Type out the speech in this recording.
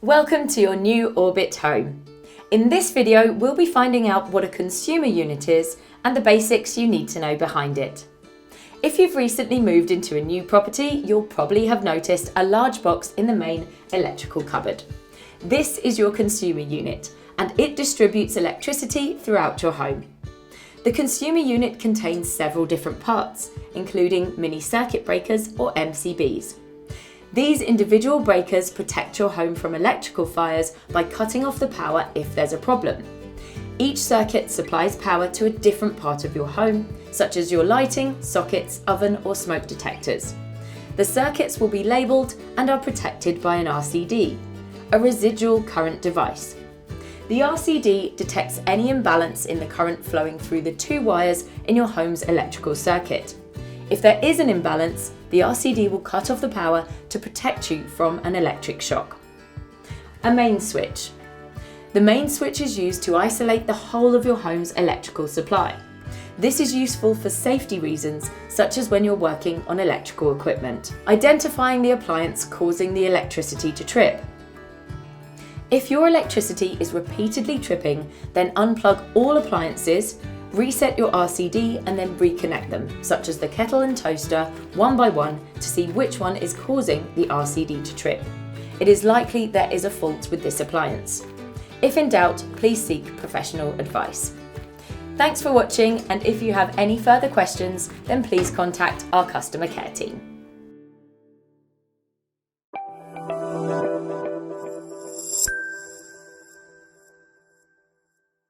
Welcome to your new Orbit home. In this video, we'll be finding out what a consumer unit is and the basics you need to know behind it. If you've recently moved into a new property, you'll probably have noticed a large box in the main electrical cupboard. This is your consumer unit, and it distributes electricity throughout your home. The consumer unit contains several different parts, including mini circuit breakers or MCBs. These individual breakers protect your home from electrical fires by cutting off the power if there's a problem. Each circuit supplies power to a different part of your home, such as your lighting, sockets, oven, or smoke detectors. The circuits will be labelled and are protected by an RCD, a residual current device. The RCD detects any imbalance in the current flowing through the two wires in your home's electrical circuit. If there is an imbalance, the RCD will cut off the power to protect you from an electric shock. A main switch. The main switch is used to isolate the whole of your home's electrical supply. This is useful for safety reasons, such as when you're working on electrical equipment. Identifying the appliance causing the electricity to trip. If your electricity is repeatedly tripping, then unplug all appliances, reset your RCD and then reconnect them, such as the kettle and toaster, one by one to see which one is causing the RCD to trip. It is likely there is a fault with this appliance. If in doubt, please seek professional advice. Thanks for watching, and if you have any further questions, then please contact our customer care team.